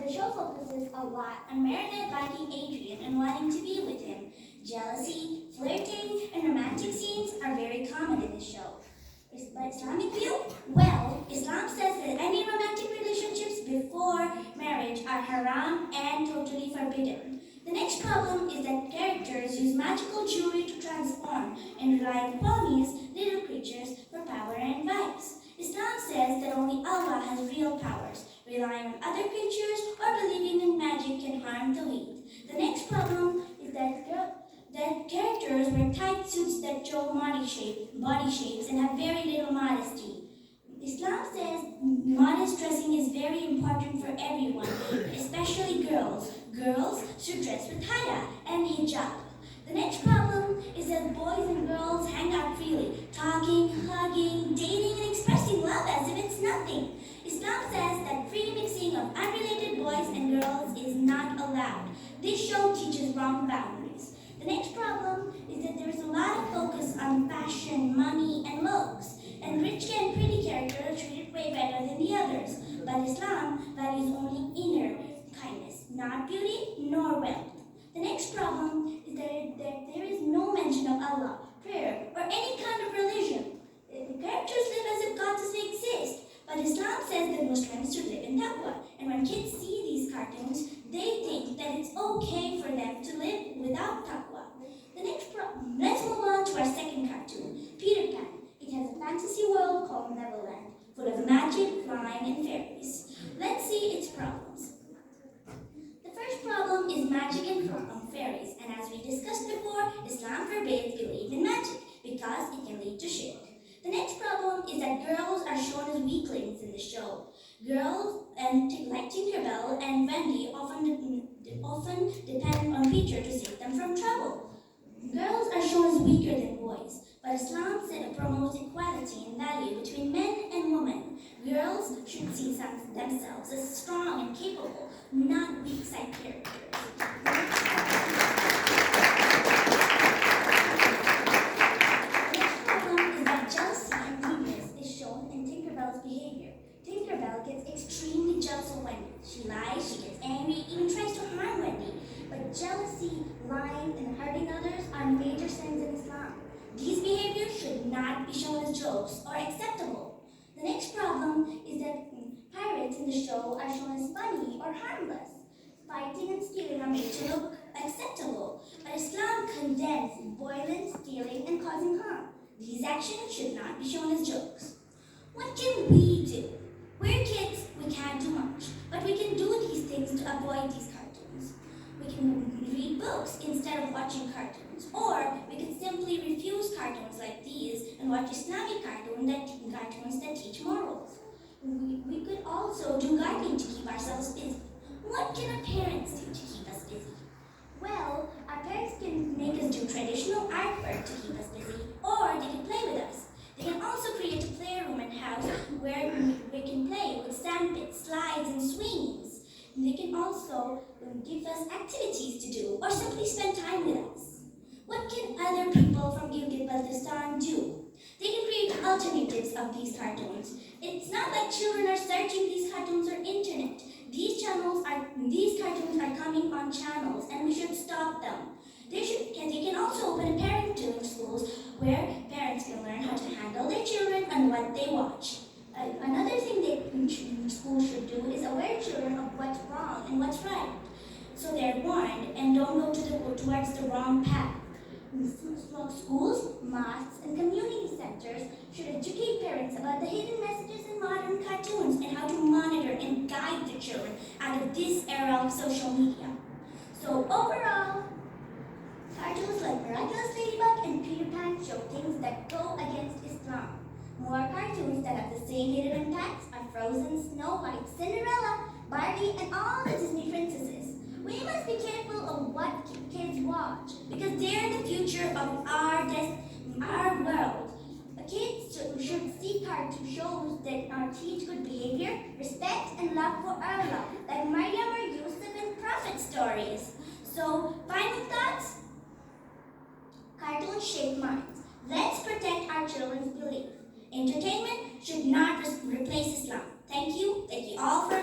The show focuses a lot on Marinette liking Adrian and wanting to be with him. Jealousy, flirting, and romantic scenes are very common in this show. But Islamic view? Well, Islam says that any romantic relationships before marriage are haram and totally forbidden. The next problem is that characters use magical jewelry to transform and rely on ponies, little creatures, for power and vibes. Islam says that only Allah has real powers. Relying on other creatures or believing in magic can harm the weak. The next problem is that characters wear tight suits that show body shapes and have very little modesty. Islam says modest dressing is very important for everyone, especially girls. Girls should dress with haya and hijab. The next problem is that boys and girls hang out freely, talking, hugging, dating, and expressing love as if it's nothing. Islam says that free mixing of unrelated boys and girls is not allowed. This show teaches wrong boundaries. The next problem is that there is a lot of focus on fashion, money, and looks, and rich and pretty characters are treated way better than the others. But Islam values only inner kindness, not beauty nor wealth. The next problem is that there is no mention of Allah, prayer, or any kind of religion. The characters live as if God doesn't exist, but Islam says that Muslims should live in taqwa. And when kids see these cartoons, they think that it's okay for them to live without taqwa. Let's move on to our second cartoon, Peter Pan. It has a fantasy world called Neverland, full of magic, flying, and fairies. Let's see its problems. The first problem is magic and fairies, and as we discussed before, Islam forbids belief in magic because it can lead to shirk. The next problem is that girls are shown as weaklings in the show. Girls like Tinkerbell and Wendy often depend on Peter to save them from trouble. Girls are shown as weaker than boys, but Islam promotes equality and value between men and women. Girls should see themselves as strong and capable, not weak-side characters. The next problem is that jealousy and neediness is shown in Tinkerbell's behavior. Tinkerbell gets extremely jealous of Wendy. She lies, she gets angry, even tries to harm Wendy. But jealousy, lying, and hurting others are major sins in Islam. These behaviors should not be shown as jokes or acceptable. The next problem is that pirates in the show are shown as funny or harmless. Fighting and stealing are made to look acceptable, but Islam condemns violence, stealing, and causing harm. These actions should not be shown as jokes. What can we do? We're kids, we can't do much, but we can do these things to avoid these cartoons. We can read books instead of watching cartoons, or we can simply refuse cartoons like these and watch Islamic cartoons that teach morals. We could also do gardening to keep ourselves busy. What can our parents do to keep us busy? Well, our parents can make us do traditional artwork to keep us busy, or they can play with us. They can also create a playroom and house where we can play with sandpits, slides, and swings. They can also give us activities to do or simply spend time with us. What can other people from Gilgit-Baltistan do? They can create alternatives of these cartoons. It's not like children are searching these cartoons on internet. These cartoons are coming on channels and we should stop them. They can also open a parent-tutoring schools where parents can learn how to handle their children and what they watch. Another thing schools should do is aware children of what's wrong and what's right, so they're warned and don't go towards the wrong path. Schools, mosques, and community centers should educate parents about the hidden messages in modern cartoons and how to monitor and guide the children out of this era of social media. So overall, cartoons like Miraculous Ladybug and Peter Pan show things that go against Islam. More cartoons that have the same hidden impacts are Frozen, Snow White, Cinderella, Barbie, and all the Disney princesses. We must be careful of what kids watch because they're the future of our world. Kids should see cartoon shows that teach good behavior, respect, and love for Allah, like Maryam or Yusuf and Prophet stories. So, final thoughts? Cartoons shape minds. Let's protect our children's belief. Entertainment should not replace Islam. Thank you all for